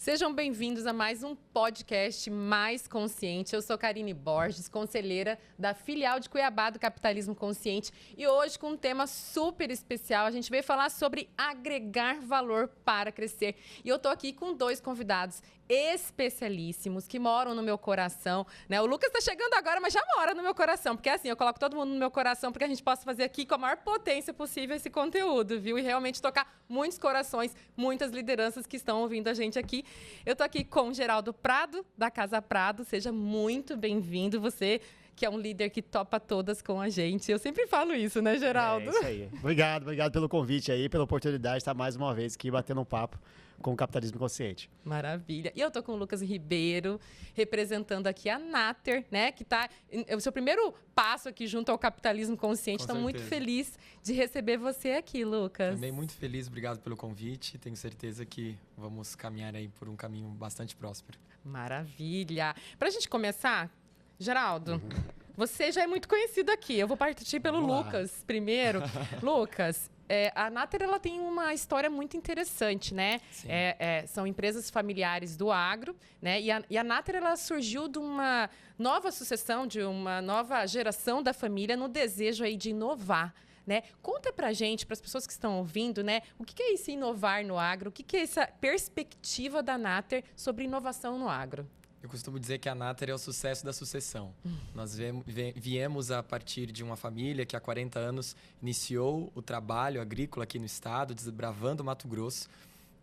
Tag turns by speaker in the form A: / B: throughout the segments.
A: Sejam bem-vindos a mais um podcast Mais Consciente. Eu sou Karine Borges, conselheira da filial de Cuiabá do Capitalismo Consciente. E hoje, com um tema super especial, a gente veio falar sobre agregar valor para crescer. E eu tô aqui com dois convidados especialíssimos que moram no meu coração, né? O Lucas tá chegando agora, mas já mora no meu coração, porque assim, eu coloco todo mundo no meu coração para que a gente possa fazer aqui com a maior potência possível esse conteúdo, viu? E realmente tocar muitos corações, muitas lideranças que estão ouvindo a gente aqui. Eu tô aqui com o Geraldo Prado, da Casa Prado. Seja muito bem-vindo, você que é um líder que topa todas com a gente. Eu sempre falo isso, né, Geraldo?
B: É isso aí. Obrigado pelo convite aí, pela oportunidade de estar mais uma vez aqui batendo um papo com o Capitalismo Consciente.
A: Maravilha. E eu tô com o Lucas Ribeiro, representando aqui a Nater, né? Que tá o seu primeiro passo aqui junto ao Capitalismo Consciente. Estou muito feliz de receber você aqui, Lucas.
C: Também muito feliz, obrigado pelo convite. Tenho certeza que vamos caminhar aí por um caminho bastante próspero.
A: Maravilha. Pra gente começar, Geraldo, você já é muito conhecido aqui. Eu vou partir pelo Lucas primeiro. Lucas, a Nater ela tem uma história muito interessante, né? São empresas familiares do agro, né? E a Nater ela surgiu de uma nova sucessão, de uma nova geração da família no desejo aí de inovar. Né? Conta pra gente, para as pessoas que estão ouvindo, né? O que é esse inovar no agro? O que é essa perspectiva da Nater sobre inovação no agro?
C: Eu costumo dizer que a Nater é o sucesso da sucessão. Nós viemos a partir de uma família que há 40 anos iniciou o trabalho agrícola aqui no estado, desbravando o Mato Grosso.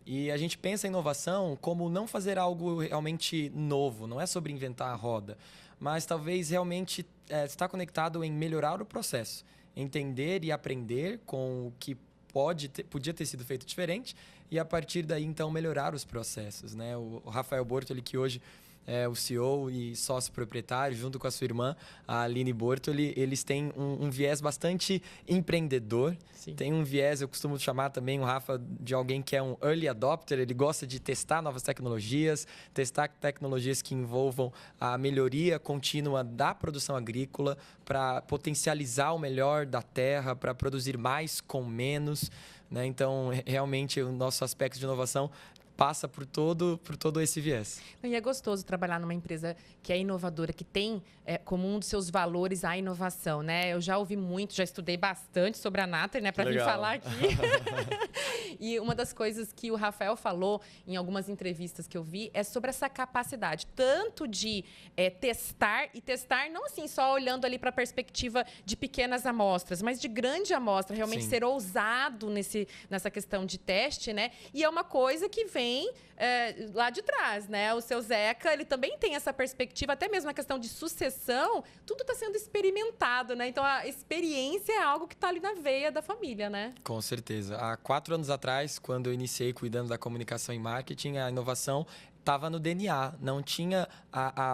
C: E a gente pensa em inovação como não fazer algo realmente novo, não é sobre inventar a roda, mas talvez realmente estar conectado em melhorar o processo, entender e aprender com o que podia ter sido feito diferente e a partir daí então melhorar os processos, né? O Rafael Bortoli, que hoje é o CEO e sócio proprietário, junto com a sua irmã, a Aline Bortoli, eles têm um viés bastante empreendedor. Sim. Tem um viés, eu costumo chamar também o Rafa de alguém que é um early adopter, ele gosta de testar novas tecnologias, testar tecnologias que envolvam a melhoria contínua da produção agrícola para potencializar o melhor da terra, para produzir mais com menos, né? Então, realmente, o nosso aspecto de inovação passa por todo esse viés.
A: E é gostoso trabalhar numa empresa que é inovadora, que tem como um dos seus valores a inovação, né? Eu já ouvi muito, já estudei bastante sobre a Nater, né? Para vir falar aqui. E uma das coisas que o Rafael falou em algumas entrevistas que eu vi é sobre essa capacidade, tanto de testar, e testar não assim só olhando ali para a perspectiva de pequenas amostras, mas de grande amostra, realmente Sim. ser ousado nessa questão de teste, né? E é uma coisa que vem lá de trás, né? O seu Zeca, ele também tem essa perspectiva, até mesmo na questão de sucessão, tudo está sendo experimentado, né? Então, a experiência é algo que está ali na veia da família, né?
C: Com certeza. Há 4 anos atrás, quando eu iniciei cuidando da comunicação e marketing, a inovação estava no DNA, não tinha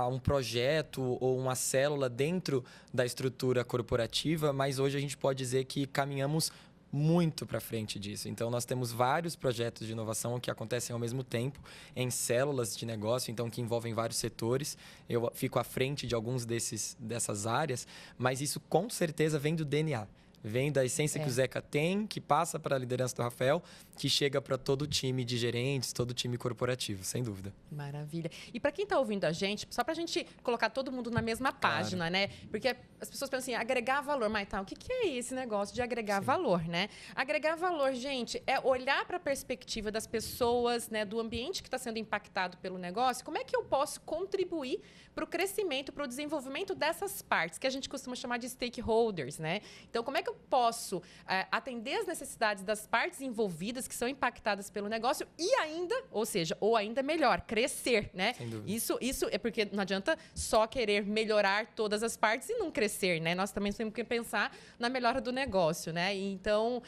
C: um projeto ou uma célula dentro da estrutura corporativa, mas hoje a gente pode dizer que caminhamos muito para frente disso. Então, nós temos vários projetos de inovação que acontecem ao mesmo tempo em células de negócio, então que envolvem vários setores. Eu fico à frente de alguns dessas áreas, mas isso com certeza vem do DNA. Vem da essência que o Zeca tem, que passa para a liderança do Rafael, que chega para todo o time de gerentes, todo o time corporativo, sem dúvida.
A: Maravilha. E para quem está ouvindo a gente, só para a gente colocar todo mundo na mesma página, né? Porque as pessoas pensam assim, agregar valor. Mas tá, o que é esse negócio de agregar valor, né? Agregar valor, gente, é olhar para a perspectiva das pessoas, né? Do ambiente que está sendo impactado pelo negócio. Como é que eu posso contribuir para o crescimento, para o desenvolvimento dessas partes, que a gente costuma chamar de stakeholders, né? Então, como é que eu posso atender as necessidades das partes envolvidas que são impactadas pelo negócio e ainda, ou seja, ou ainda melhor, crescer, né?
C: Sem dúvida.
A: Isso é porque não adianta só querer melhorar todas as partes e não crescer, né? Nós também temos que pensar na melhora do negócio, né? Então,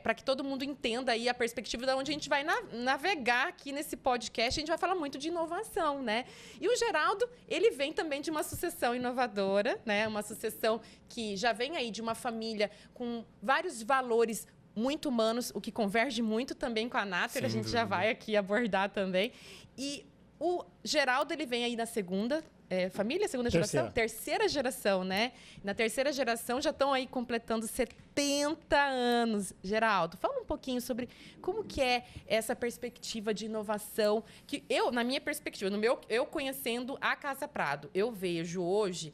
A: para que todo mundo entenda aí a perspectiva de onde a gente vai navegar aqui nesse podcast, a gente vai falar muito de inovação, né? E o Geraldo, ele vem também de uma sucessão inovadora, né? Uma sucessão que já vem aí de uma família com vários valores muito humanos, o que converge muito também com a Nater, a gente já vai aqui abordar também. E O Geraldo, ele vem aí na segunda família, segunda geração? Terceira geração, né? Na terceira geração já estão aí completando 70 anos. Geraldo, fala um pouquinho sobre como que é essa perspectiva de inovação, que eu, na minha perspectiva, eu conhecendo a Casa Prado, eu vejo hoje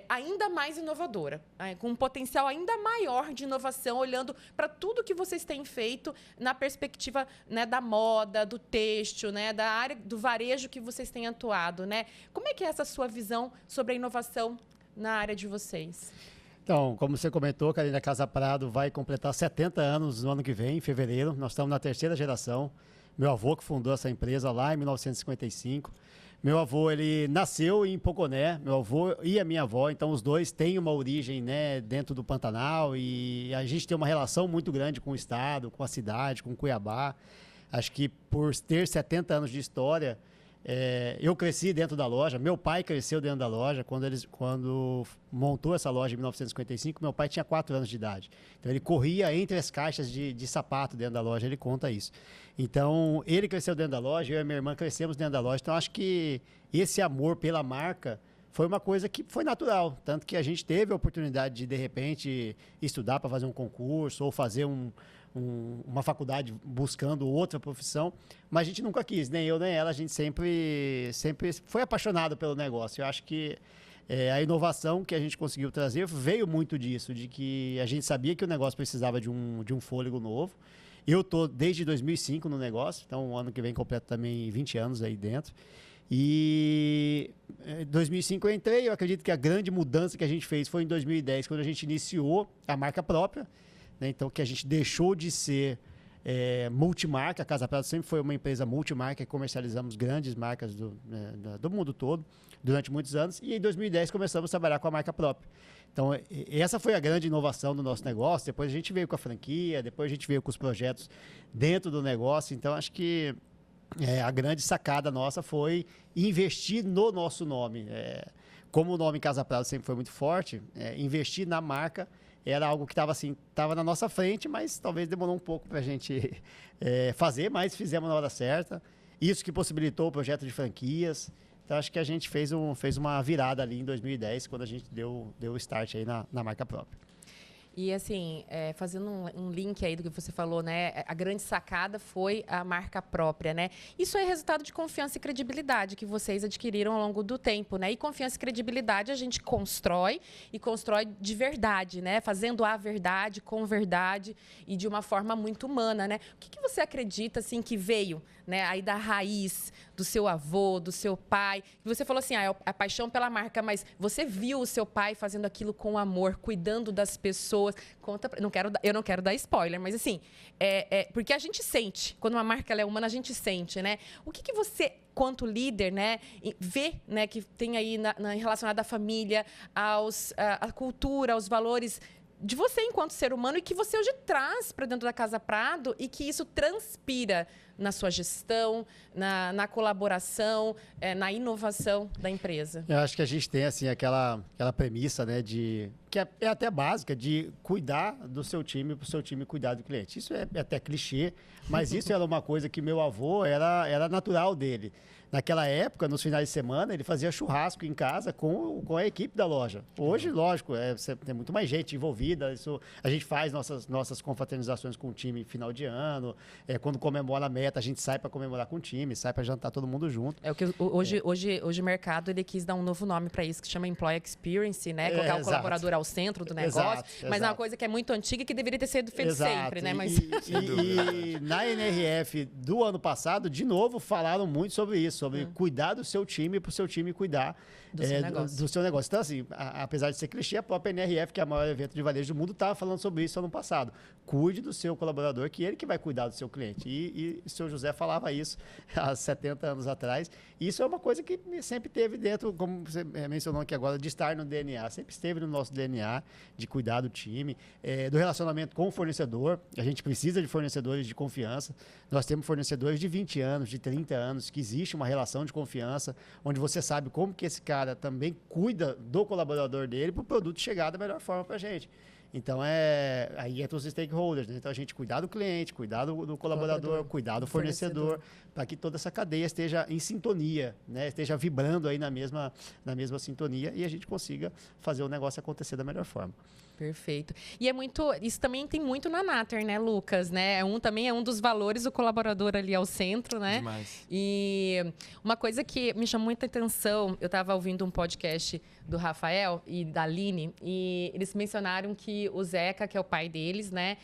A: ainda mais inovadora, com um potencial ainda maior de inovação, olhando para tudo que vocês têm feito na perspectiva, né, da moda, do têxtil, né, da área do varejo que vocês têm atuado, né? Como é que é essa sua visão sobre a inovação na área de vocês?
B: Então, como você comentou, Karine, a Casa Prado vai completar 70 anos no ano que vem, em fevereiro. Nós estamos na terceira geração. Meu avô que fundou essa empresa lá em 1955. Meu avô, ele nasceu em Poconé, meu avô e a minha avó, então os dois têm uma origem, né, dentro do Pantanal, e a gente tem uma relação muito grande com o estado, com a cidade, com Cuiabá. Acho que por ter 70 anos de história, eu cresci dentro da loja, meu pai cresceu dentro da loja. Quando montou essa loja em 1955, meu pai tinha 4 anos de idade. Então ele corria entre as caixas de sapato dentro da loja, ele conta isso. Então ele cresceu dentro da loja, eu e minha irmã crescemos dentro da loja. Então acho que esse amor pela marca foi uma coisa que foi natural. Tanto que a gente teve a oportunidade de repente, estudar para fazer um concurso ou fazer uma faculdade buscando outra profissão, mas a gente nunca quis, nem eu nem ela, a gente sempre foi apaixonado pelo negócio. Eu acho que a inovação que a gente conseguiu trazer veio muito disso, de que a gente sabia que o negócio precisava de um fôlego novo. Eu estou desde 2005 no negócio, então o ano que vem completo também 20 anos aí dentro. E em 2005 eu entrei, eu acredito que a grande mudança que a gente fez foi em 2010, quando a gente iniciou a marca própria, né? Então, que a gente deixou de ser multimarca. A Casa Prado sempre foi uma empresa multimarca e comercializamos grandes marcas do mundo todo durante muitos anos. E em 2010 começamos a trabalhar com a marca própria. Então, essa foi a grande inovação do nosso negócio. Depois a gente veio com a franquia, depois a gente veio com os projetos dentro do negócio. Então, acho que a grande sacada nossa foi investir no nosso nome. Como o nome Casa Prado sempre foi muito forte, investir na marca era algo que estava na nossa frente, mas talvez demorou um pouco para a gente fazer, mas fizemos na hora certa. Isso que possibilitou o projeto de franquias. Então, acho que a gente fez uma virada ali em 2010, quando a gente deu o start aí na marca própria.
A: E, assim, fazendo um link aí do que você falou, né? A grande sacada foi a marca própria, né? Isso é resultado de confiança e credibilidade que vocês adquiriram ao longo do tempo, né? E confiança e credibilidade a gente constrói e constrói de verdade, né? Fazendo a verdade, com verdade e de uma forma muito humana, né? O que você acredita, assim, que veio, né? Aí da raiz do seu avô, do seu pai. E você falou assim, a paixão pela marca, mas você viu o seu pai fazendo aquilo com amor, cuidando das pessoas. Conta, eu não quero dar spoiler, mas assim, porque a gente sente, quando uma marca ela é humana, a gente sente, né? O que você, quanto líder, né, vê, né, que tem aí relacionado à família, à cultura, aos valores de você enquanto ser humano e que você hoje traz para dentro da Casa Prado e que isso transpira na sua gestão, na colaboração, na inovação da empresa?
B: Eu acho que a gente tem assim, aquela premissa, né, que é até básica, de cuidar do seu time para o seu time cuidar do cliente. Isso é até clichê, mas isso era uma coisa que meu avô era natural dele. Naquela época, nos finais de semana, ele fazia churrasco em casa com a equipe da loja. Hoje, lógico, tem muito mais gente envolvida. A gente faz nossas confraternizações com o time final de ano. Quando comemora a meta, a gente sai para comemorar com o time, sai para jantar todo mundo junto.
A: Hoje o mercado ele quis dar um novo nome para isso, que chama Employee Experience, né? Colocar o colaborador ao centro do negócio. Mas é uma coisa que é muito antiga e que deveria ter sido feito sempre, né? Mas...
B: E na NRF do ano passado, de novo, falaram muito sobre isso, sobre cuidar do seu time para o seu time cuidar do seu negócio. Então, assim, apesar de ser clichê, a própria NRF, que é o maior evento de varejo do mundo, estava falando sobre isso ano passado. Cuide do seu colaborador, que ele que vai cuidar do seu cliente. E o seu José falava isso há 70 anos atrás. E isso é uma coisa que sempre teve dentro, como você mencionou aqui agora, de estar no DNA. Sempre esteve no nosso DNA, de cuidar do time, do relacionamento com o fornecedor. A gente precisa de fornecedores de confiança. Nós temos fornecedores de 20 anos, de 30 anos, que existe uma relação de confiança, onde você sabe como que esse cara também cuida do colaborador dele para o produto chegar da melhor forma para a gente. Então, aí entra os stakeholders, né? Então, a gente cuidar do cliente, cuidar do colaborador, cuidar do fornecedor, para que toda essa cadeia esteja em sintonia, né? Esteja vibrando aí na mesma sintonia e a gente consiga fazer o negócio acontecer da melhor forma.
A: Perfeito. E isso também tem muito na Natter, né, Lucas? Né? Também é um dos valores, o colaborador ali ao centro, né?
C: Demais.
A: E uma coisa que me chamou muita atenção, eu estava ouvindo um podcast do Rafael e da Aline, e eles mencionaram que o Zeca, que é o pai deles, né,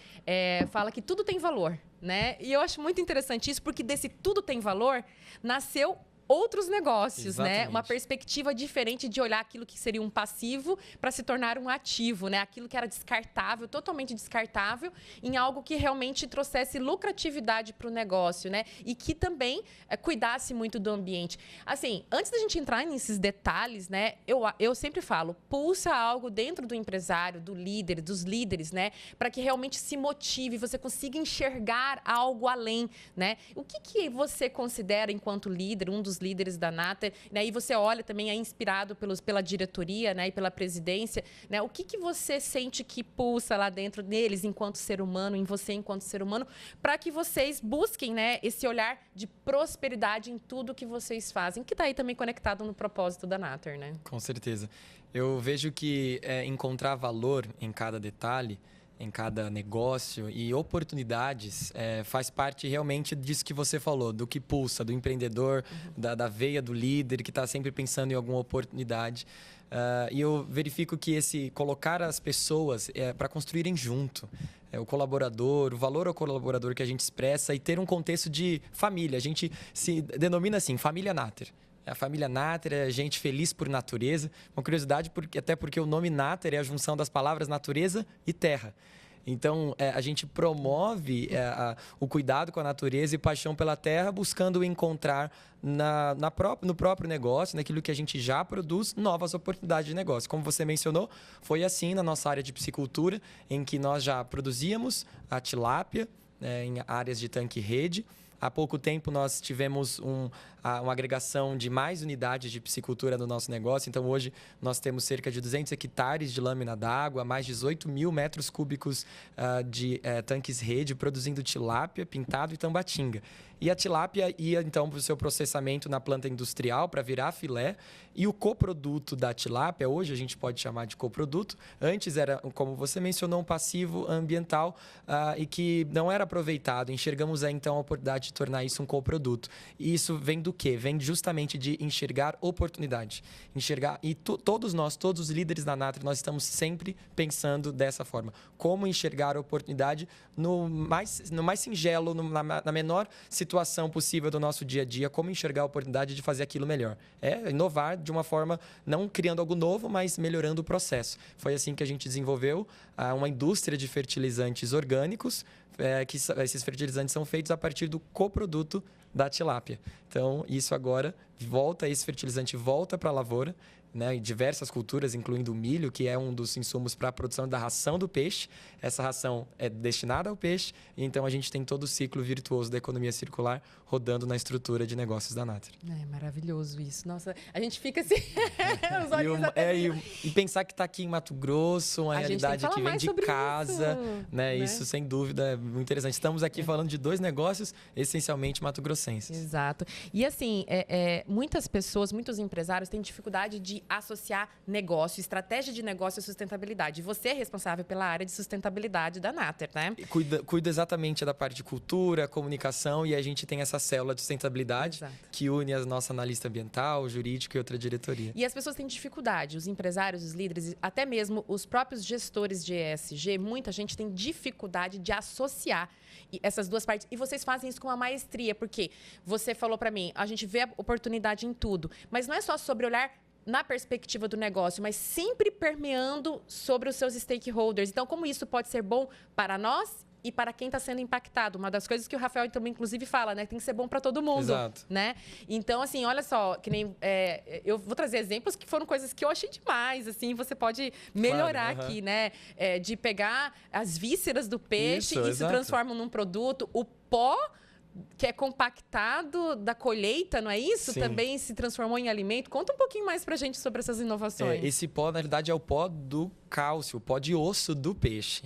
A: fala que tudo tem valor, né? E eu acho muito interessante isso, porque desse tudo tem valor, nasceu outros negócios,
C: Exatamente.
A: né? Uma perspectiva diferente de olhar aquilo que seria um passivo para se tornar um ativo, né? Aquilo que era descartável, totalmente descartável, em algo que realmente trouxesse lucratividade para o negócio, né? E que também cuidasse muito do ambiente. Assim, antes da gente entrar nesses detalhes, né? Eu sempre falo, pulsa algo dentro do empresário, do líder, dos líderes, né? Para que realmente se motive, você consiga enxergar algo além, né? O que você considera enquanto líder, um dos líderes da Natter, né? E você olha também, é inspirado pela diretoria, né? E pela presidência, né? O que você sente que pulsa lá dentro deles enquanto ser humano, em você enquanto ser humano, para que vocês busquem, né? Esse olhar de prosperidade em tudo que vocês fazem, que está aí também conectado no propósito da Natter, né?
C: Com certeza. Eu vejo que encontrar valor em cada detalhe, em cada negócio e oportunidades faz parte realmente disso que você falou, do que pulsa, do empreendedor, da veia do líder que está sempre pensando em alguma oportunidade. E eu verifico que colocar as pessoas para construírem junto, o colaborador, o valor ao colaborador que a gente expressa e ter um contexto de família. A gente se denomina assim, família Natter. A família Natter é gente feliz por natureza. Uma curiosidade, até porque o nome Natter é a junção das palavras natureza e terra. Então, a gente promove o cuidado com a natureza e paixão pela terra, buscando encontrar no próprio negócio, naquilo que a gente já produz, novas oportunidades de negócio. Como você mencionou, foi assim na nossa área de piscicultura, em que nós já produzíamos a tilápia em áreas de tanque-rede. Há pouco tempo, nós tivemos uma agregação de mais unidades de piscicultura no nosso negócio. Então, hoje, nós temos cerca de 200 hectares de lâmina d'água, mais 18 mil metros cúbicos de tanques-rede, produzindo tilápia, pintado e tambatinga. E a tilápia ia, então, para o seu processamento na planta industrial para virar filé. E o coproduto da tilápia, hoje a gente pode chamar de coproduto, antes era, como você mencionou, um passivo ambiental e que não era aproveitado. Enxergamos aí, então, a oportunidade de tornar isso um coproduto. E isso vem do quê? Vem justamente de enxergar oportunidade. Todos nós, todos os líderes da Natter, nós estamos sempre pensando dessa forma. Como enxergar a oportunidade no mais singelo, na menor situação possível do nosso dia a dia, como enxergar a oportunidade de fazer aquilo melhor. Inovar de uma forma, não criando algo novo, mas melhorando o processo. Foi assim que a gente desenvolveu uma indústria de fertilizantes orgânicos, que esses fertilizantes são feitos a partir do coproduto da tilápia. Então, esse fertilizante volta para a lavoura, né, em diversas culturas, incluindo o milho, que é um dos insumos para a produção da ração do peixe. Essa ração é destinada ao peixe, e então a gente tem todo o ciclo virtuoso da economia circular rodando na estrutura de negócios da Natter.
A: É maravilhoso isso. Nossa, a gente fica assim... os olhos
C: e pensar que está aqui em Mato Grosso, uma realidade que vem de casa,
A: isso,
C: né? Isso, sem dúvida, é muito interessante. Estamos aqui falando de 2 negócios, essencialmente mato-grossenses.
A: Exato. E assim, muitas pessoas, muitos empresários têm dificuldade de associar negócio, estratégia de negócio e sustentabilidade. Você é responsável pela área de sustentabilidade da Natter, né?
C: Cuida exatamente da parte de cultura, comunicação, e a gente tem essa célula de sustentabilidade. Exato. Que une a nossa analista ambiental, jurídico e outra diretoria.
A: E as pessoas têm dificuldade, os empresários, os líderes, até mesmo os próprios gestores de ESG, muita gente tem dificuldade de associar essas duas partes. E vocês fazem isso com uma maestria, porque você falou para mim, a gente vê a oportunidade em tudo, mas não é só sobre olhar na perspectiva do negócio, mas sempre permeando sobre os seus stakeholders. Então, como isso pode ser bom para nós e para quem está sendo impactado? Uma das coisas que o Rafael também, inclusive, fala, né? Tem que ser bom para todo mundo.
C: Exato.
A: Né? Então, assim, olha só, que nem eu vou trazer exemplos que foram coisas que eu achei demais, assim, você pode melhorar aqui, né? De pegar as vísceras do peixe e se transformam num produto, o pó que é compactado da colheita, não é isso?
C: Sim.
A: Também se transformou em alimento. Conta um pouquinho mais pra gente sobre essas inovações.
C: Esse pó, na verdade, é o pó do cálcio, o pó de osso do peixe.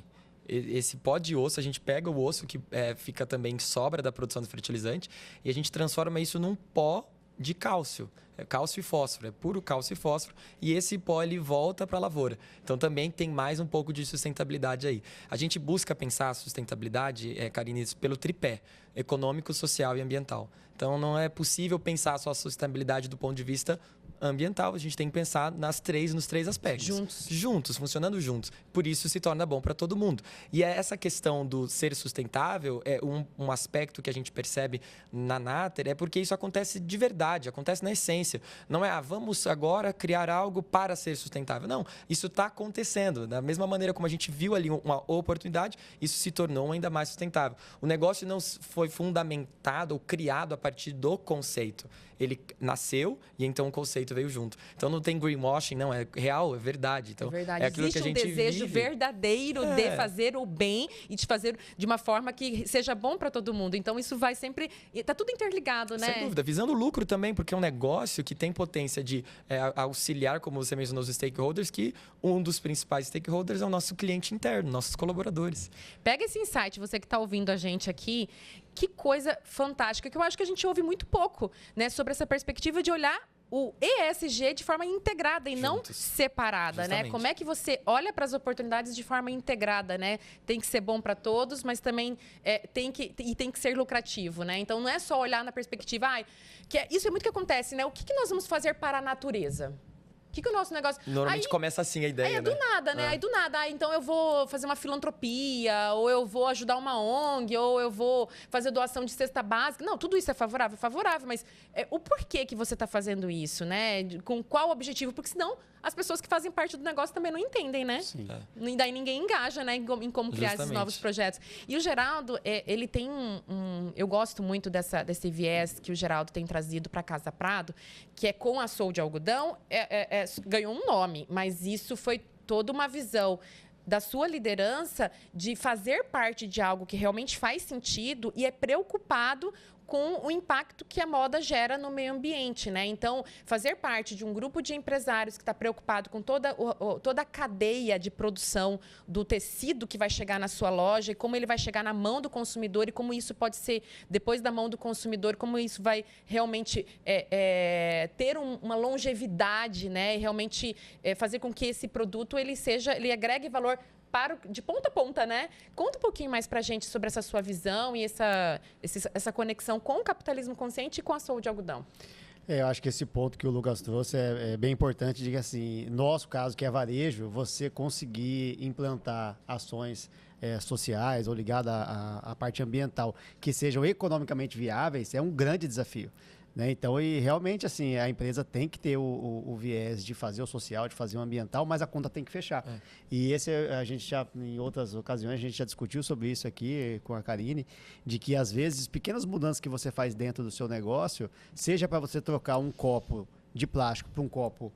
C: Esse pó de osso, a gente pega o osso que fica também sobra da produção do fertilizante e a gente transforma isso num pó de cálcio. É cálcio e fósforo, é puro cálcio e fósforo. E esse pó, ele volta para a lavoura. Então, também tem mais um pouco de sustentabilidade aí. A gente busca pensar a sustentabilidade, Karine, pelo tripé econômico, social e ambiental. Então, não é possível pensar só a sustentabilidade do ponto de vista ambiental. A gente tem que pensar nos três aspectos. Juntos, funcionando juntos. Por isso, se torna bom para todo mundo. E essa questão do ser sustentável é um aspecto que a gente percebe na Natter, é porque isso acontece de verdade, acontece na essência. Não é, vamos agora criar algo para ser sustentável. Não, isso está acontecendo. Da mesma maneira como a gente viu ali uma oportunidade, isso se tornou ainda mais sustentável. O negócio não foi fundamentado ou criado a partir do conceito. Ele nasceu e então o conceito veio junto. Então não tem greenwashing, não, é real, é verdade. Então,
A: é verdade.
C: É aquilo
A: Existe
C: que a gente
A: um desejo
C: vive.
A: verdadeiro de fazer o bem e de fazer de uma forma que seja bom para todo mundo. Então isso vai sempre... Está tudo interligado, né?
C: Sem dúvida. Visando o lucro também, porque é um negócio que tem potência de auxiliar, como você mencionou, os stakeholders, que um dos principais stakeholders é o nosso cliente interno, nossos colaboradores.
A: Pega esse insight, você que está ouvindo a gente aqui. Que coisa fantástica, que eu acho que a gente ouve muito pouco, né? Sobre essa perspectiva de olhar o ESG de forma integrada e não separada,
C: Justamente.
A: né? Como é que você olha para as oportunidades de forma integrada, né? Tem que ser bom para todos, mas também tem que ser lucrativo, né? Então, não é só olhar na perspectiva... isso é muito que acontece, né? O que nós vamos fazer para a natureza? O que o nosso negócio...
C: Normalmente começa assim a ideia,
A: né? Do nada, né? Aí do nada, então eu vou fazer uma filantropia, ou eu vou ajudar uma ONG, ou eu vou fazer doação de cesta básica. Não, tudo isso é favorável, mas o porquê que você está fazendo isso, né? Com qual objetivo? Porque senão as pessoas que fazem parte do negócio também não entendem, né? Sim. E daí ninguém engaja, né? Em como criar esses novos projetos. E o Geraldo, ele tem eu gosto muito desse viés que o Geraldo tem trazido para Casa Prado, que é com a Sou de Algodão, ganhou um nome, mas isso foi toda uma visão da sua liderança de fazer parte de algo que realmente faz sentido e é preocupado com o impacto que a moda gera no meio ambiente, né? Então, fazer parte de um grupo de empresários que está preocupado com toda a cadeia de produção do tecido que vai chegar na sua loja e como ele vai chegar na mão do consumidor e como isso pode ser, depois da mão do consumidor, como isso vai realmente ter uma longevidade, né? E realmente fazer com que esse produto ele agregue valor de ponta a ponta, né? Conta um pouquinho mais pra gente sobre essa sua visão e essa conexão com o capitalismo consciente e com a Sou de Algodão.
B: Eu acho que esse ponto que o Lucas trouxe é bem importante, de que, assim, no nosso caso, que é varejo, você conseguir implantar ações sociais ou ligadas à parte ambiental que sejam economicamente viáveis é um grande desafio. Né? Então, e realmente, assim, a empresa tem que ter o viés de fazer o social, de fazer o ambiental, mas a conta tem que fechar. E a gente já, em outras ocasiões, a gente já discutiu sobre isso aqui com a Karine, de que, às vezes, pequenas mudanças que você faz dentro do seu negócio, seja para você trocar um copo de plástico para um copo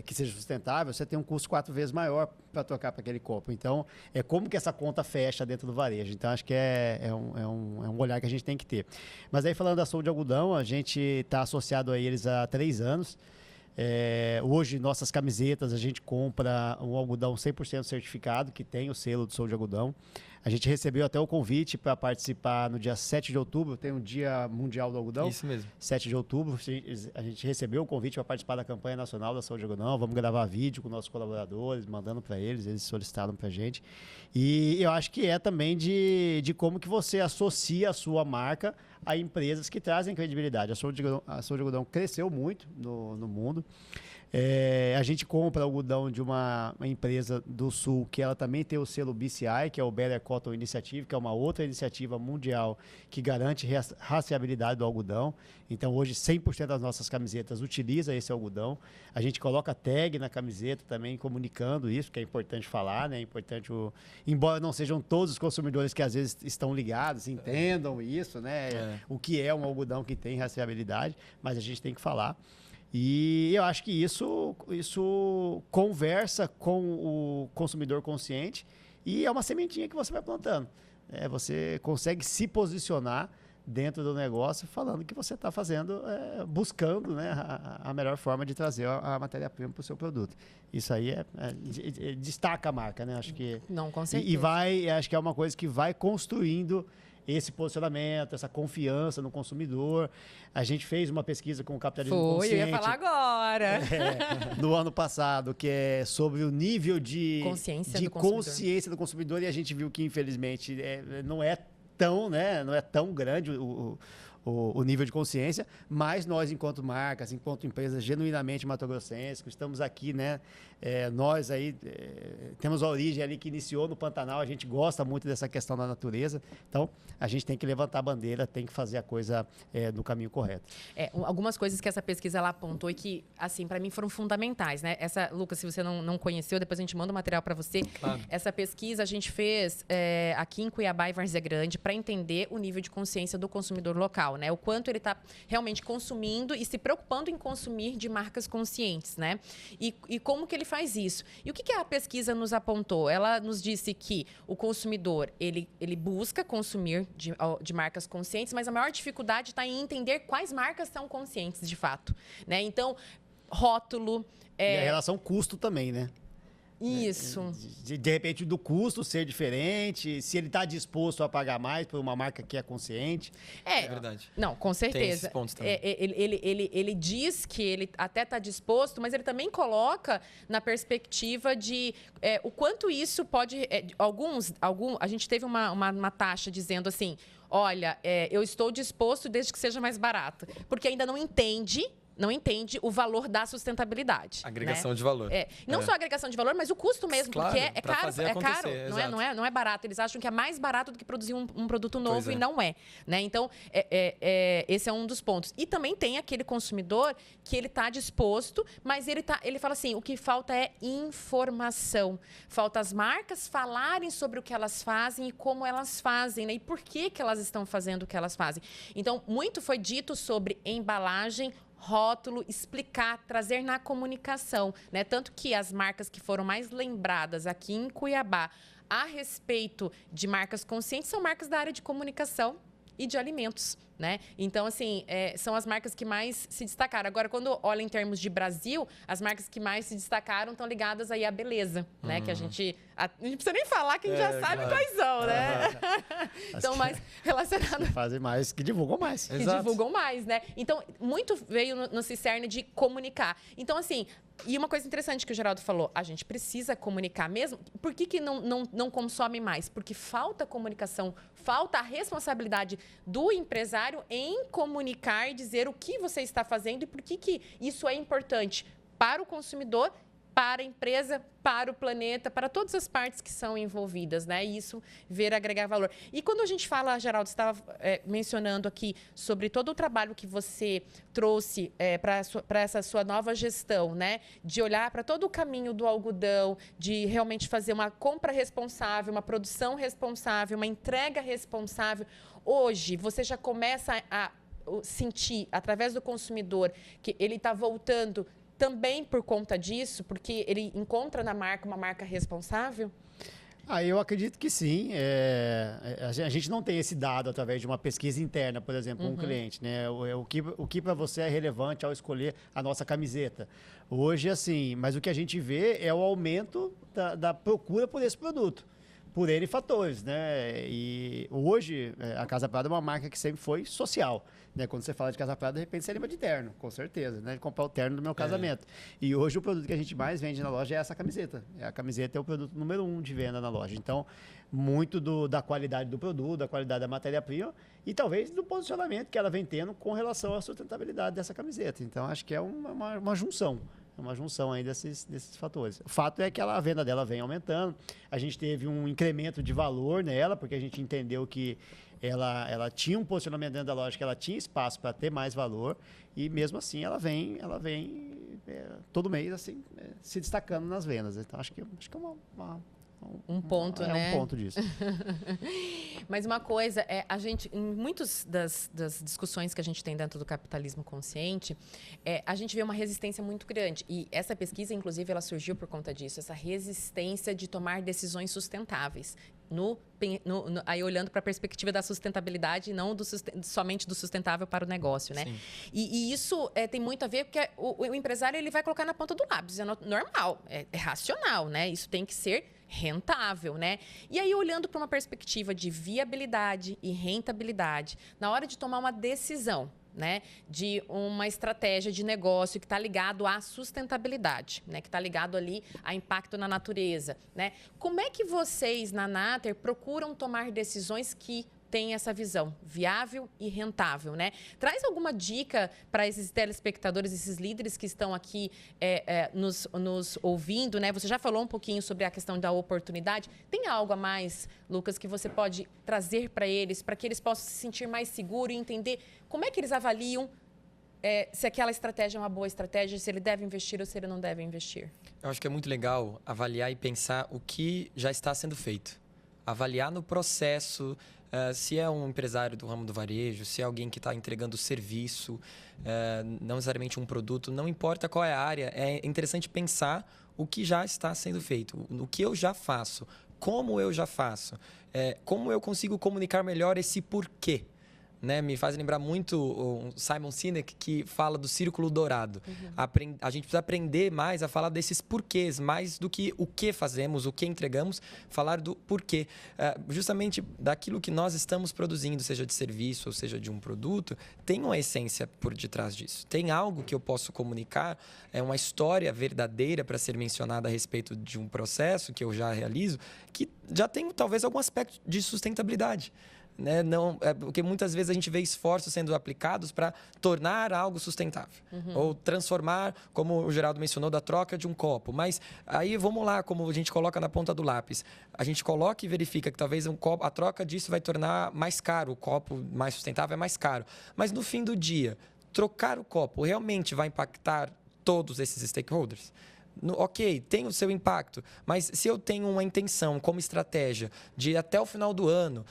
B: que seja sustentável, você tem um custo 4 vezes maior para trocar para aquele copo. Então, como que essa conta fecha dentro do varejo. Então, acho que é um olhar que a gente tem que ter. Mas aí, falando da Sou de Algodão, a gente está associado a eles há 3 anos. Hoje, nossas camisetas, a gente compra um algodão 100% certificado, que tem o selo do Sou de Algodão. A gente recebeu até o convite para participar no dia 7 de outubro, tem o Dia Mundial do Algodão.
C: Isso mesmo.
B: 7 de outubro, a gente recebeu o convite para participar da campanha nacional da Sou de Algodão. Vamos gravar vídeo com nossos colaboradores, mandando para eles solicitaram para a gente. E eu acho que é também de como que você associa a sua marca a empresas que trazem credibilidade. A Sou de Algodão cresceu muito no mundo. A gente compra algodão de uma empresa do Sul, que ela também tem o selo BCI, que é o Better Cotton Initiative, que é uma outra iniciativa mundial que garante rastreabilidade do algodão. Então, hoje, 100% das nossas camisetas utiliza esse algodão. A gente coloca tag na camiseta também, comunicando isso, que é importante falar, né? É importante, embora não sejam todos os consumidores que às vezes estão ligados, entendam isso, né? O que é um algodão que tem rastreabilidade, mas a gente tem que falar. E eu acho que isso conversa com o consumidor consciente e é uma sementinha que você vai plantando. Você consegue se posicionar dentro do negócio, falando que você está fazendo, buscando, né, a melhor forma de trazer a matéria-prima para o seu produto. Isso aí destaca a marca, né? Acho que
A: não, com certeza.
B: Acho que é uma coisa que vai construindo esse posicionamento, essa confiança no consumidor. A gente fez uma pesquisa com o capitalismo consciente.
A: Eu ia falar agora.
B: No ano passado, que é sobre o nível de consciência do consumidor, e a gente viu que, infelizmente, não é tão grande o nível de consciência, mas nós, enquanto marcas, enquanto empresas genuinamente matogrossenses, estamos aqui, né? Nós aí temos a origem ali que iniciou no Pantanal, a gente gosta muito dessa questão da natureza, então a gente tem que levantar a bandeira, tem que fazer a coisa no caminho correto.
A: Algumas coisas que essa pesquisa ela apontou e que, assim, para mim foram fundamentais, né? Lucas, se você não conheceu, depois a gente manda o material para você.
C: Claro.
A: Essa pesquisa a gente fez aqui em Cuiabá e Várzea Grande para entender o nível de consciência do consumidor local, né? O quanto ele está realmente consumindo e se preocupando em consumir de marcas conscientes, né? E como que ele faz isso? E o que a pesquisa nos apontou? Ela nos disse que o consumidor, ele busca consumir de marcas conscientes, mas a maior dificuldade está em entender quais marcas são conscientes de fato, né? Então, rótulo...
B: E a relação custo também, né?
A: Isso.
B: De repente, do custo ser diferente, se ele está disposto a pagar mais por uma marca que é consciente.
C: É verdade.
A: Não, com certeza.
C: Tem esses pontos também.
A: Ele diz que ele até está disposto, mas ele também coloca na perspectiva de o quanto isso pode... a gente teve uma taxa dizendo assim, olha, eu estou disposto desde que seja mais barato, porque ainda não entende o valor da sustentabilidade.
C: Agregação,
A: né?
C: de valor.
A: Não só a agregação de valor, mas o custo mesmo,
C: claro,
A: porque é caro, não é barato. Eles acham que é mais barato do que produzir um produto novo e não é. Né? Então, esse é um dos pontos. E também tem aquele consumidor que ele está disposto, mas ele fala assim, o que falta é informação. Falta as marcas falarem sobre o que elas fazem e como elas fazem, né? E por que elas estão fazendo o que elas fazem. Então, muito foi dito sobre embalagem, rótulo, explicar, trazer na comunicação, né? Tanto que as marcas que foram mais lembradas aqui em Cuiabá a respeito de marcas conscientes são marcas da área de comunicação e de alimentos, né? Então, assim, são as marcas que mais se destacaram. Agora, quando olha em termos de Brasil, as marcas que mais se destacaram estão ligadas aí à beleza, né? Que a gente não precisa nem falar que a gente já sabe quais são, né? Então, mais relacionado...
B: Que fazem mais, que divulgam mais.
A: Que divulgam mais, né? Então, muito veio no cerne de comunicar. Então, assim... E uma coisa interessante que o Geraldo falou, a gente precisa comunicar mesmo. Por que não consome mais? Porque falta comunicação, falta a responsabilidade do empresário em comunicar e dizer o que você está fazendo e por que isso é importante para o consumidor, para a empresa, para o planeta, para todas as partes que são envolvidas, né? E isso ver agregar valor. E quando a gente fala, Geraldo, você estava mencionando aqui sobre todo o trabalho que você trouxe para essa sua nova gestão, né? De olhar para todo o caminho do algodão, de realmente fazer uma compra responsável, uma produção responsável, uma entrega responsável. Hoje, você já começa a sentir, através do consumidor, que ele está voltando também por conta disso, porque ele encontra na marca uma marca responsável?
B: Eu acredito que sim. A gente não tem esse dado através de uma pesquisa interna, por exemplo, com um cliente, né? O que para você é relevante ao escolher a nossa camiseta. Hoje, assim, mas o que a gente vê é o aumento da procura por esse produto, por N fatores, né? E hoje, a Casa Prada é uma marca que sempre foi social, né? Quando você fala de Casa Prada, de repente você lembra de terno, com certeza, né? De comprar o terno do meu casamento. E hoje o produto que a gente mais vende na loja é essa camiseta. A camiseta é o produto número 1 de venda na loja. Então, muito da qualidade do produto, da qualidade da matéria-prima e talvez do posicionamento que ela vem tendo com relação à sustentabilidade dessa camiseta. Então, acho que é uma junção. É uma junção aí desses fatores. O fato é que a venda dela vem aumentando. A gente teve um incremento de valor nela, porque a gente entendeu que ela tinha um posicionamento dentro da loja, que ela tinha espaço para ter mais valor. E mesmo assim, ela vem todo mês assim, se destacando nas vendas. Então, acho que é
A: um ponto, né?
B: Um ponto disso.
A: Mas uma coisa, a gente, em muitas das discussões que a gente tem dentro do capitalismo consciente, a gente vê uma resistência muito grande. E essa pesquisa, inclusive, ela surgiu por conta disso, essa resistência de tomar decisões sustentáveis. aí olhando para a perspectiva da sustentabilidade e não somente do sustentável para o negócio, né? E isso tem muito a ver porque o empresário ele vai colocar na ponta do lápis, é normal, é racional, né? Isso tem que ser rentável, né? E aí, olhando para uma perspectiva de viabilidade e rentabilidade, na hora de tomar uma decisão, né, de uma estratégia de negócio que está ligado à sustentabilidade, né, que está ligado ali a impacto na natureza, né? Como é que vocês, na Natter, procuram tomar decisões que têm essa visão viável e rentável, né? Traz alguma dica para esses telespectadores, esses líderes que estão aqui nos ouvindo, né? Você já falou um pouquinho sobre a questão da oportunidade. Tem algo a mais, Lucas, que você pode trazer para que eles possam se sentir mais seguros e entender como é que eles avaliam se aquela estratégia é uma boa estratégia, se ele deve investir ou se ele não deve investir?
C: Eu acho que é muito legal avaliar e pensar o que já está sendo feito. Avaliar no processo, se é um empresário do ramo do varejo, se é alguém que está entregando serviço, não necessariamente um produto, não importa qual é a área, é interessante pensar o que já está sendo feito, o que eu já faço, como eu já faço, como eu consigo comunicar melhor esse porquê. Né? Me faz lembrar muito o Simon Sinek, que fala do círculo dourado. A gente precisa aprender mais a falar desses porquês, mais do que o que fazemos, o que entregamos, falar do porquê. Justamente daquilo que nós estamos produzindo, seja de serviço ou seja de um produto, tem uma essência por detrás disso. Tem algo que eu posso comunicar, é uma história verdadeira para ser mencionada a respeito de um processo que eu já realizo, que já tem talvez algum aspecto de sustentabilidade. Né? Não, porque muitas vezes a gente vê esforços sendo aplicados para tornar algo sustentável. Ou transformar, como o Geraldo mencionou, da troca de um copo. Mas aí vamos lá, como a gente coloca na ponta do lápis. A gente coloca e verifica que talvez a troca disso vai tornar mais caro. O copo mais sustentável é mais caro. Mas no fim do dia, trocar o copo realmente vai impactar todos esses stakeholders? Ok, tem o seu impacto, mas se eu tenho uma intenção como estratégia de até o final do ano,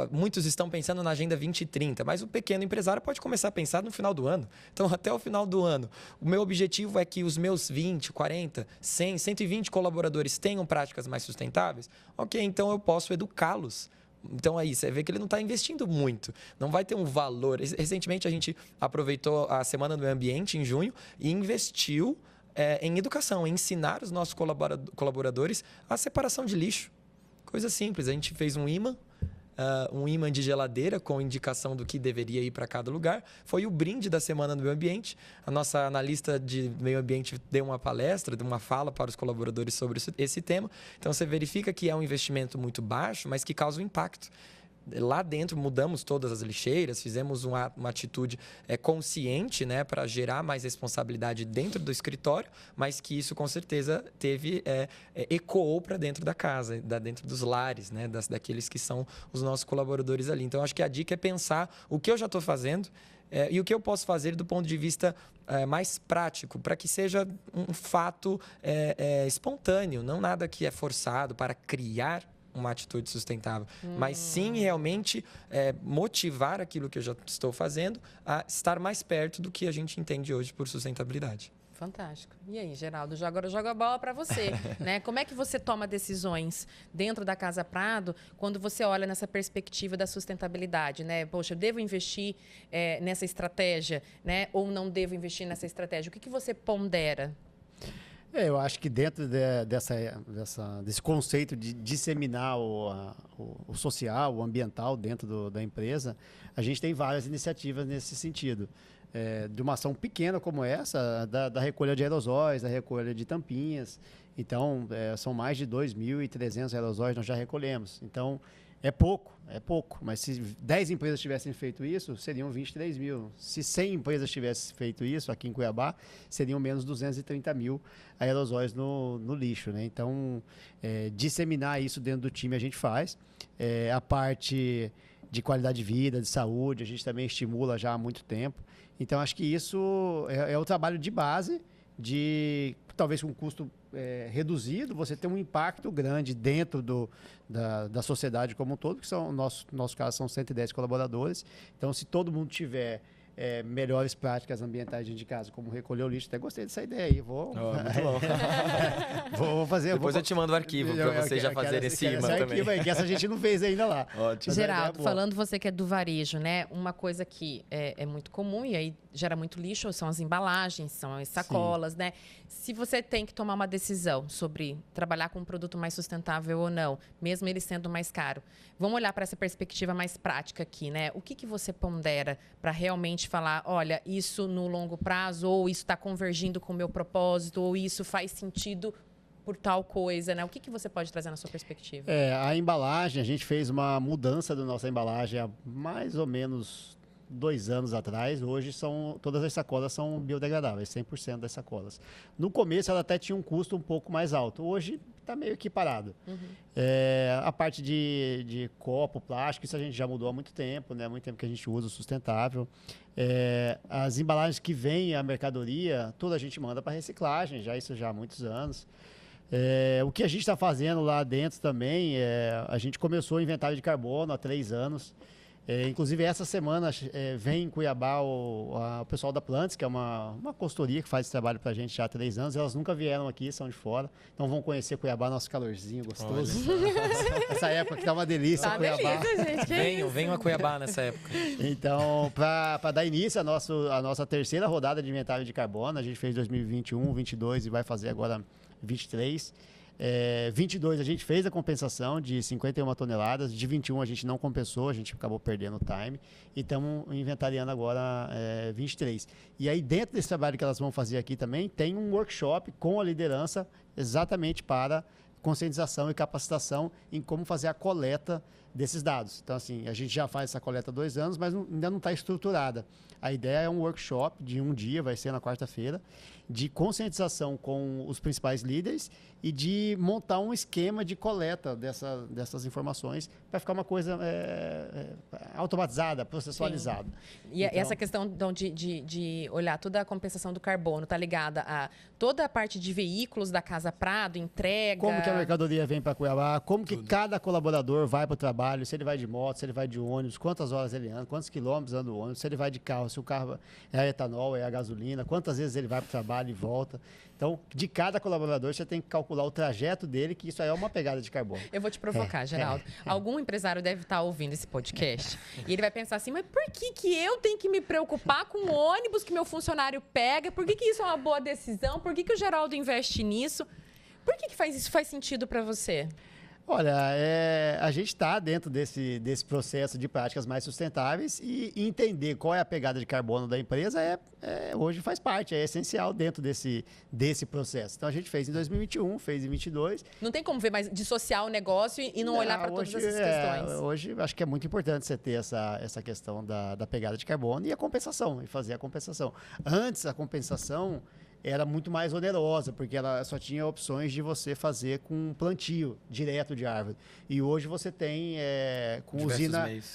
C: muitos estão pensando na Agenda 2030, mas o pequeno empresário pode começar a pensar no final do ano. Então, até o final do ano, o meu objetivo é que os meus 20, 40, 100, 120 colaboradores tenham práticas mais sustentáveis. Ok, então eu posso educá-los. Então, aí, você vê que ele não está investindo muito. Não vai ter um valor. Recentemente, a gente aproveitou a Semana do Meio Ambiente, em junho, e investiu em educação, em ensinar os nossos colaboradores a separação de lixo. Coisa simples. A gente fez um imã de geladeira com indicação do que deveria ir para cada lugar. Foi o brinde da Semana do Meio Ambiente. A nossa analista de meio ambiente deu uma palestra, deu uma fala para os colaboradores sobre esse tema. Então, você verifica que é um investimento muito baixo, mas que causa um impacto. Lá dentro, mudamos todas as lixeiras, fizemos uma atitude consciente, né, para gerar mais responsabilidade dentro do escritório, mas que isso, com certeza, ecoou para dentro da casa, dentro dos lares, né, daqueles que são os nossos colaboradores ali. Então, acho que a dica é pensar o que eu já estou fazendo e o que eu posso fazer do ponto de vista mais prático, para que seja um fato espontâneo, não nada que é forçado para criar uma atitude sustentável, mas sim realmente motivar aquilo que eu já estou fazendo a estar mais perto do que a gente entende hoje por sustentabilidade.
A: Fantástico. E aí, Geraldo, agora eu jogo a bola para você. Né? Como é que você toma decisões dentro da Casa Prado quando você olha nessa perspectiva da sustentabilidade? Né? Poxa, eu devo investir nessa estratégia, né? Ou não devo investir nessa estratégia? O que você pondera?
B: Eu acho que dentro desse conceito de disseminar o social, o ambiental dentro da empresa, a gente tem várias iniciativas nesse sentido. De uma ação pequena como essa, da recolha de aerosóis, da recolha de tampinhas. Então, são mais de 2.300 aerosóis nós já recolhemos. Então, é pouco, mas se 10 empresas tivessem feito isso, seriam 23 mil. Se 100 empresas tivessem feito isso aqui em Cuiabá, seriam menos 230 mil aerosóis no lixo. Né? Então, disseminar isso dentro do time a gente faz. A parte de qualidade de vida, de saúde, a gente também estimula já há muito tempo. Então, acho que isso é o trabalho de base, talvez com um custo reduzido, você tem um impacto grande dentro da sociedade como um todo, que no nosso caso são 110 colaboradores. Então, se todo mundo tiver melhores práticas ambientais dentro de casa, como recolher o lixo. Até gostei dessa ideia aí. Vou fazer.
C: Depois eu te mando o arquivo para você já fazer esse imã também.
B: Que essa a gente não fez ainda lá.
C: Ótimo.
A: Geraldo, falando você que é do varejo, né? Uma coisa que é muito comum e aí gera muito lixo são as embalagens, são as sacolas, né? Se você tem que tomar uma decisão sobre trabalhar com um produto mais sustentável ou não, mesmo ele sendo mais caro, vamos olhar para essa perspectiva mais prática aqui, né? O que você pondera para realmente falar, olha, isso no longo prazo, ou isso está convergindo com o meu propósito, ou isso faz sentido por tal coisa, né? O que você pode trazer na sua perspectiva?
B: A embalagem, a gente fez uma mudança da nossa embalagem há mais ou menos 2 anos atrás. Hoje todas as sacolas são biodegradáveis, 100% das sacolas. No começo ela até tinha um custo um pouco mais alto. Hoje está meio que parado. A parte de copo, plástico, isso a gente já mudou há muito tempo, né? Há muito tempo que a gente usa o sustentável. As embalagens que vêm a mercadoria, toda a gente manda para reciclagem, isso já há muitos anos. O que a gente está fazendo lá dentro também, a gente começou o inventário de carbono há 3 anos. Inclusive, essa semana vem em Cuiabá o pessoal da Plantes, que é uma consultoria que faz esse trabalho para a gente já há 3 anos. Elas nunca vieram aqui, são de fora. Então, vão conhecer Cuiabá, nosso calorzinho gostoso. Essa época que tá uma delícia,
A: tá
B: Cuiabá.
A: Delícia, gente.
C: Venham a Cuiabá nessa época.
B: Então, para dar início à nossa terceira rodada de inventário de carbono, a gente fez 2021, 22 e vai fazer agora 23. 22 a gente fez a compensação de 51 toneladas, de 21 a gente não compensou, a gente acabou perdendo o time e estamos inventariando agora 23. E aí dentro desse trabalho que elas vão fazer aqui também, tem um workshop com a liderança exatamente para conscientização e capacitação em como fazer a coleta desses dados. Então, assim, a gente já faz essa coleta há 2 anos, mas ainda não está estruturada. A ideia é um workshop de 1 dia, vai ser na quarta-feira, de conscientização com os principais líderes e de montar um esquema de coleta dessas informações para ficar uma coisa automatizada, processualizada.
A: Sim. E então, essa questão então, de olhar toda a compensação do carbono está ligada a toda a parte de veículos da Casa Prado, entrega...
B: Como que a mercadoria vem para Cuiabá, como que cada colaborador vai para o trabalho, se ele vai de moto, se ele vai de ônibus, quantas horas ele anda, quantos quilômetros anda o ônibus, se ele vai de carro, se o carro é a etanol, é a gasolina, quantas vezes ele vai para o trabalho e volta. Então, de cada colaborador, você tem que calcular o trajeto dele, que isso aí é uma pegada de carbono.
A: Eu vou te provocar, Geraldo. Algum empresário deve estar ouvindo esse podcast e ele vai pensar assim, mas por que eu tenho que me preocupar com o ônibus que meu funcionário pega? Por que isso é uma boa decisão? Por que o Geraldo investe nisso? Por que isso faz sentido para você?
B: Olha, a gente está dentro desse processo de práticas mais sustentáveis e entender qual é a pegada de carbono da empresa hoje faz parte, é essencial dentro desse processo. Então, a gente fez em 2021, fez em 2022.
A: Não tem como ver mais dissociar o negócio e não olhar para todas essas questões.
B: Hoje, acho que é muito importante você ter essa questão da pegada de carbono e a compensação, e fazer a compensação. Antes, a compensação era muito mais onerosa, porque ela só tinha opções de você fazer com plantio direto de árvore. E hoje você tem, com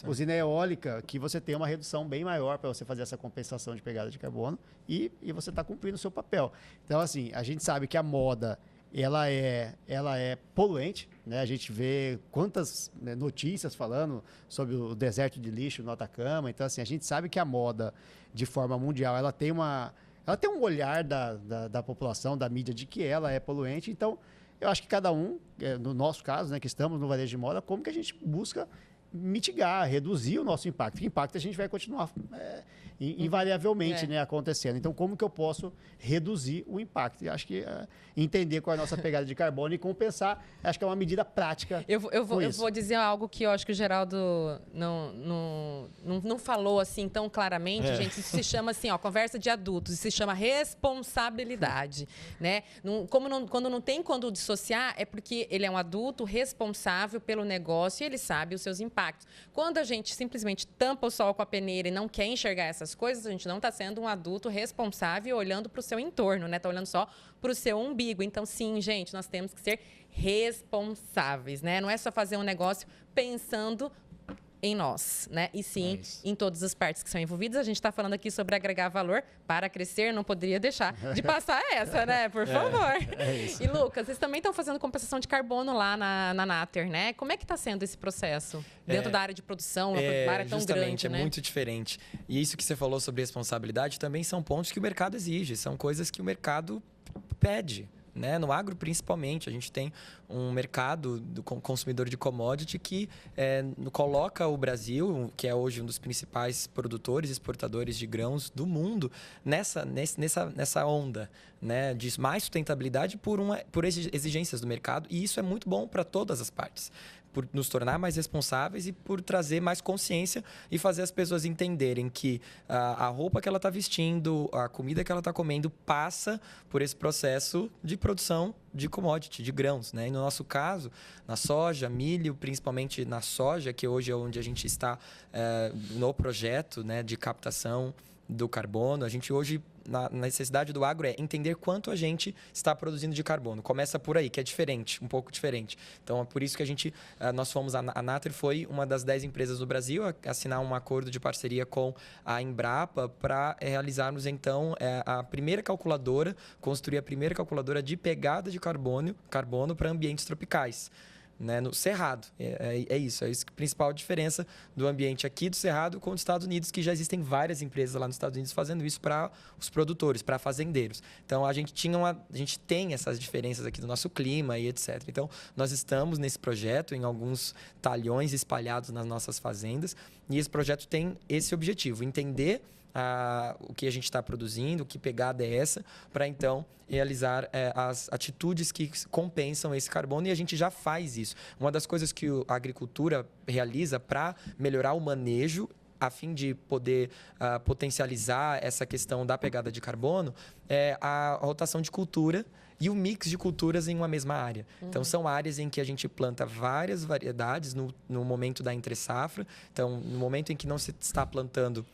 B: usina eólica, que você tem uma redução bem maior para você fazer essa compensação de pegada de carbono e você está cumprindo o seu papel. Então, assim, a gente sabe que a moda ela é poluente, né? A gente vê quantas notícias falando sobre o deserto de lixo no Atacama. Então, assim, a gente sabe que a moda, de forma mundial, ela tem um olhar da população, da mídia, de que ela é poluente. Então, eu acho que cada um, no nosso caso, né, que estamos no varejo de moda, como que a gente busca mitigar, reduzir o nosso impacto. Que impacto a gente vai continuar invariavelmente acontecendo. Então, como que eu posso reduzir o impacto? Eu acho que entender qual é a nossa pegada de carbono e compensar, acho que é uma medida prática.
A: Eu vou dizer algo que eu acho que o Geraldo não falou assim tão claramente, gente. Isso se chama assim, conversa de adultos. Isso se chama responsabilidade, né? Quando não tem quando dissociar, é porque ele é um adulto responsável pelo negócio e ele sabe os seus impactos. Quando a gente simplesmente tampa o sol com a peneira e não quer enxergar essas coisas, a gente não está sendo um adulto responsável olhando para o seu entorno, né? Está olhando só para o seu umbigo. Então, sim, gente, nós temos que ser responsáveis, né? Não é só fazer um negócio pensando em nós, né? E sim, em todas as partes que são envolvidas. A gente está falando aqui sobre agregar valor para crescer, não poderia deixar de passar essa, né? Por favor. E, Lucas, vocês também estão fazendo compensação de carbono lá na Natter, né? Como é que está sendo esse processo? Dentro da área de produção, uma área tão grande, né?
C: É muito diferente. E isso que você falou sobre responsabilidade também são pontos que o mercado exige, são coisas que o mercado pede. Né? No agro, principalmente, a gente tem um mercado do consumidor de commodity que coloca o Brasil, que é hoje um dos principais produtores e exportadores de grãos do mundo, nessa onda, né? De mais sustentabilidade por exigências do mercado. E isso é muito bom para todas as partes. Por nos tornar mais responsáveis e por trazer mais consciência e fazer as pessoas entenderem que a roupa que ela está vestindo, a comida que ela está comendo, passa por esse processo de produção de commodity, de grãos, né? E no nosso caso, na soja, milho, principalmente na soja, que hoje é onde a gente está no projeto, né, de captação do carbono. A gente hoje, na necessidade do agro, é entender quanto a gente está produzindo de carbono. Começa por aí, que é diferente, um pouco diferente. Então, é por isso que nós fomos, a Natter foi uma das 10 empresas do Brasil a assinar um acordo de parceria com a Embrapa para realizarmos, então, a primeira calculadora, construir a primeira calculadora de pegada de carbono para ambientes tropicais. Né, no Cerrado. É isso. É a principal diferença do ambiente aqui do Cerrado com os Estados Unidos, que já existem várias empresas lá nos Estados Unidos fazendo isso para os produtores, para fazendeiros. Então, a gente tem essas diferenças aqui do nosso clima e etc. Então, nós estamos nesse projeto em alguns talhões espalhados nas nossas fazendas e esse projeto tem esse objetivo, entender o que a gente está produzindo, que pegada é essa, para então realizar as atitudes que compensam esse carbono, e a gente já faz isso. Uma das coisas que a agricultura realiza para melhorar o manejo, a fim de poder potencializar essa questão da pegada de carbono, é a rotação de cultura e o mix de culturas em uma mesma área. Então, são áreas em que a gente planta várias variedades no momento da entre-safra. Então, no momento em que não se está plantando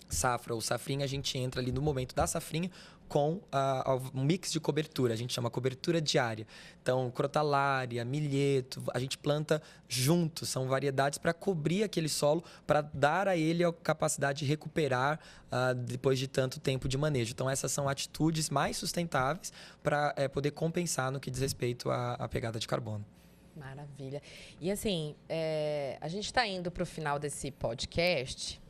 C: safra ou safrinha, a gente entra ali no momento da safrinha com um mix de cobertura, a gente chama cobertura diária. Então, crotalária, milheto, a gente planta junto, são variedades para cobrir aquele solo, para dar a ele a capacidade de recuperar depois de tanto tempo de manejo. Então, essas são atitudes mais sustentáveis para poder compensar no que diz respeito à pegada de carbono.
A: Maravilha. E assim, a gente está indo para o final desse podcast.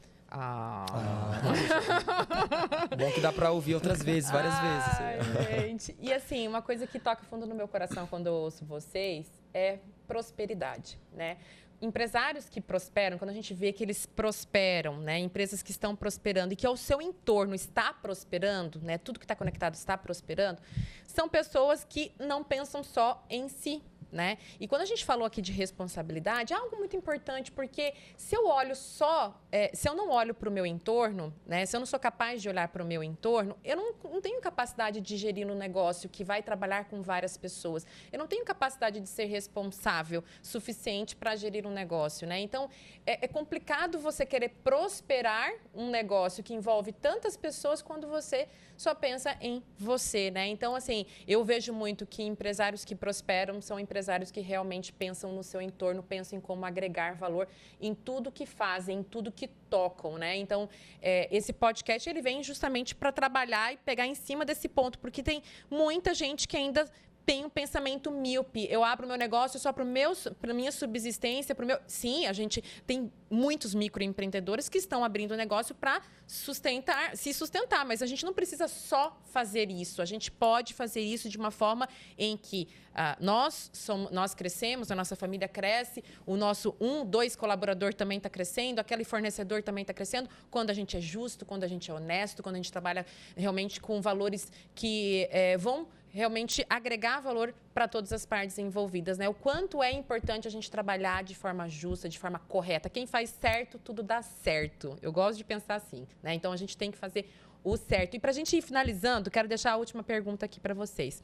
C: Bom que dá para ouvir outras vezes, várias vezes.
A: Gente. E assim, uma coisa que toca fundo no meu coração quando eu ouço vocês é prosperidade, né? Empresários que prosperam, quando a gente vê que eles prosperam, né? Empresas que estão prosperando e que o seu entorno está prosperando, né? Tudo que está conectado está prosperando, são pessoas que não pensam só em si. Né? E quando a gente falou aqui de responsabilidade, é algo muito importante, porque se eu olho se eu não olho para o meu entorno, né? Se eu não sou capaz de olhar para o meu entorno, eu não tenho capacidade de gerir um negócio que vai trabalhar com várias pessoas. Eu não tenho capacidade de ser responsável suficiente para gerir um negócio, né? Então, é complicado você querer prosperar um negócio que envolve tantas pessoas quando você só pensa em você, né? Então, assim, eu vejo muito que empresários que prosperam são empresários que realmente pensam no seu entorno, pensam em como agregar valor em tudo que fazem, em tudo que tocam, né? Então, esse podcast, ele vem justamente para trabalhar e pegar em cima desse ponto, porque tem muita gente que ainda tem um pensamento míope. Eu abro meu negócio só para minha subsistência, para o meu... Sim, a gente tem muitos microempreendedores que estão abrindo negócio para se sustentar, mas a gente não precisa só fazer isso. A gente pode fazer isso de uma forma em que nós crescemos, a nossa família cresce, o nosso 2 colaborador também está crescendo, aquele fornecedor também está crescendo, quando a gente é justo, quando a gente é honesto, quando a gente trabalha realmente com valores que vão realmente agregar valor para todas as partes envolvidas, né? O quanto é importante a gente trabalhar de forma justa, de forma correta. Quem faz certo, tudo dá certo. Eu gosto de pensar assim, né? Então, a gente tem que fazer o certo. E para a gente ir finalizando, quero deixar a última pergunta aqui para vocês.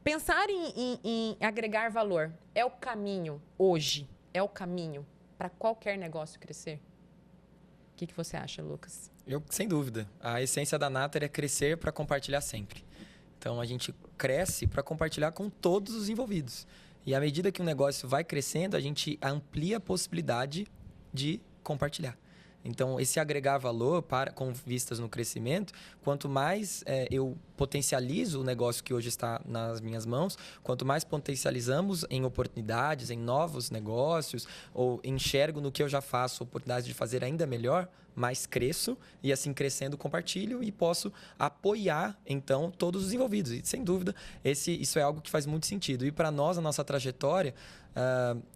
A: Pensar em agregar valor é o caminho hoje? É o caminho para qualquer negócio crescer? O que você acha, Lucas?
C: Sem dúvida. A essência da Natter é crescer para compartilhar sempre. Então, a gente cresce para compartilhar com todos os envolvidos. E à medida que o negócio vai crescendo, a gente amplia a possibilidade de compartilhar. Então, esse agregar valor com vistas no crescimento, quanto mais eu potencializo o negócio que hoje está nas minhas mãos, quanto mais potencializamos em oportunidades, em novos negócios, ou enxergo no que eu já faço oportunidades de fazer ainda melhor, mais cresço e assim crescendo compartilho e posso apoiar, então, todos os envolvidos. E, sem dúvida, isso é algo que faz muito sentido. E para nós, a nossa trajetória,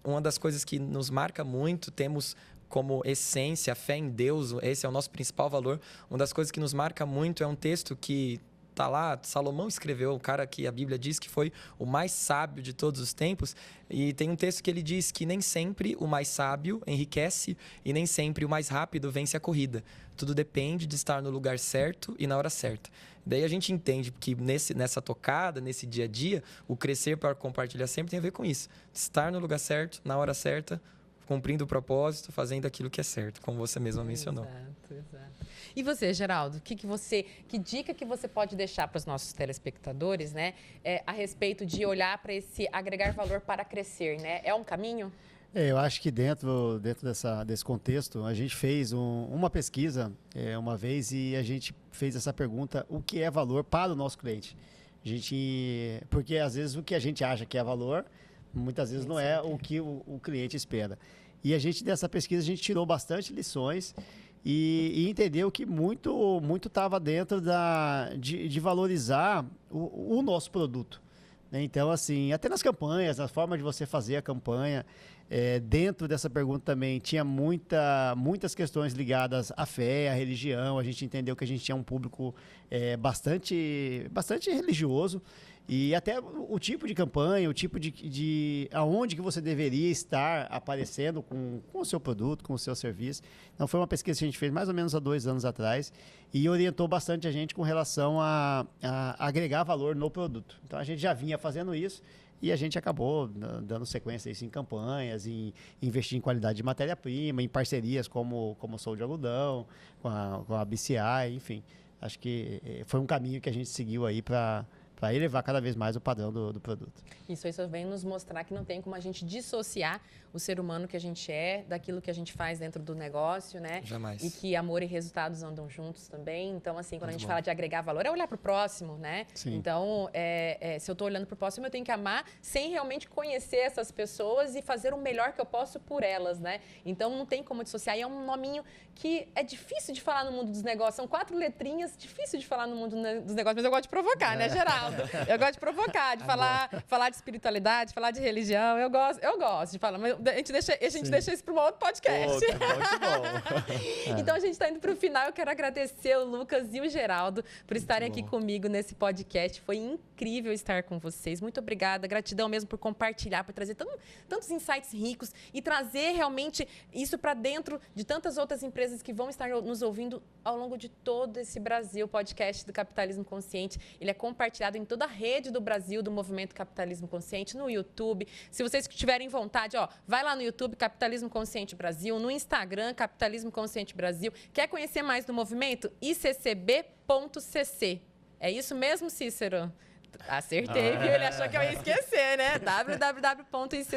C: uma das coisas que nos marca muito, temos como essência, a fé em Deus, esse é o nosso principal valor. Uma das coisas que nos marca muito é um texto que está lá, Salomão escreveu, o cara que a Bíblia diz que foi o mais sábio de todos os tempos, e tem um texto que ele diz que nem sempre o mais sábio enriquece e nem sempre o mais rápido vence a corrida. Tudo depende de estar no lugar certo e na hora certa. Daí a gente entende que nessa tocada, nesse dia a dia, o crescer para compartilhar sempre tem a ver com isso. Estar no lugar certo, na hora certa, cumprindo o propósito, fazendo aquilo que é certo, como você mesma mencionou.
A: Exato. E você, Geraldo, que dica que você pode deixar para os nossos telespectadores, né, a respeito de olhar para esse agregar valor para crescer, né? É um caminho?
B: Eu acho que dentro desse contexto, a gente fez uma pesquisa uma vez e a gente fez essa pergunta: o que é valor para o nosso cliente? Porque às vezes o que a gente acha que é valor, muitas vezes não é o que o cliente espera. E dessa pesquisa, a gente tirou bastante lições e entendeu que muito estava dentro de valorizar o nosso produto. Então, assim, até nas campanhas, na forma de você fazer a campanha, dentro dessa pergunta também tinha muitas questões ligadas à fé, à religião. A gente entendeu que a gente tinha um público bastante religioso. E até o tipo de campanha, o tipo de aonde que você deveria estar aparecendo com o seu produto, com o seu serviço. Então, foi uma pesquisa que a gente fez mais ou menos há 2 anos atrás e orientou bastante a gente com relação a agregar valor no produto. Então, a gente já vinha fazendo isso e a gente acabou dando sequência a isso em campanhas, em investir em qualidade de matéria-prima, em parcerias como o Sou de Algodão, com a BCI, enfim. Acho que foi um caminho que a gente seguiu aí para elevar cada vez mais o padrão do produto.
A: Isso vem nos mostrar que não tem como a gente dissociar o ser humano que a gente é daquilo que a gente faz dentro do negócio, né?
C: Jamais.
A: E que amor e resultados andam juntos também. Então, assim, quando a gente fala de agregar valor, é olhar para o próximo, né?
B: Sim.
A: Então, se eu estou olhando para o próximo, eu tenho que amar sem realmente conhecer essas pessoas e fazer o melhor que eu posso por elas, né? Então, não tem como dissociar. E é um nominho que é difícil de falar no mundo dos negócios. São 4 letrinhas, difícil de falar no mundo dos negócios. Mas eu gosto de provocar, né, Geraldo? Eu gosto de provocar, de falar de espiritualidade, falar de religião. Eu gosto de falar. Mas a gente deixa isso para um outro podcast.
C: Muito bom.
A: Então, a gente está indo para o final. Eu quero agradecer o Lucas e o Geraldo por estarem aqui comigo nesse podcast. Foi incrível estar com vocês. Muito obrigada. Gratidão mesmo por compartilhar, por trazer tantos insights ricos e trazer realmente isso para dentro de tantas outras empresas que vão estar nos ouvindo ao longo de todo esse Brasil. O podcast do Capitalismo Consciente, ele é compartilhado em toda a rede do Brasil do Movimento Capitalismo Consciente, no YouTube. Se vocês tiverem vontade, vai lá no YouTube, Capitalismo Consciente Brasil, no Instagram, Capitalismo Consciente Brasil. Quer conhecer mais do movimento? iccb.cc. É isso mesmo, Cícero? Acertei, viu? Ele achou que eu ia esquecer, né? www.iccb.cc.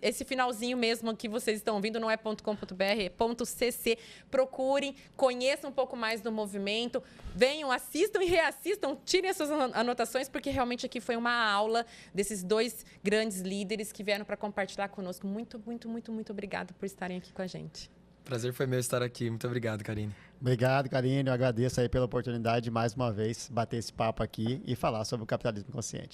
A: Esse finalzinho mesmo que vocês estão ouvindo não é .com.br, é .cc. Procurem, conheçam um pouco mais do movimento, venham, assistam e reassistam, tirem as suas anotações, porque realmente aqui foi uma aula desses 2 grandes líderes que vieram para compartilhar conosco. Muito, muito, muito, muito obrigado por estarem aqui com a gente.
C: Prazer foi meu estar aqui. Muito obrigado, Karine.
B: Obrigado, Karine. Eu agradeço aí pela oportunidade de mais uma vez bater esse papo aqui e falar sobre o capitalismo consciente.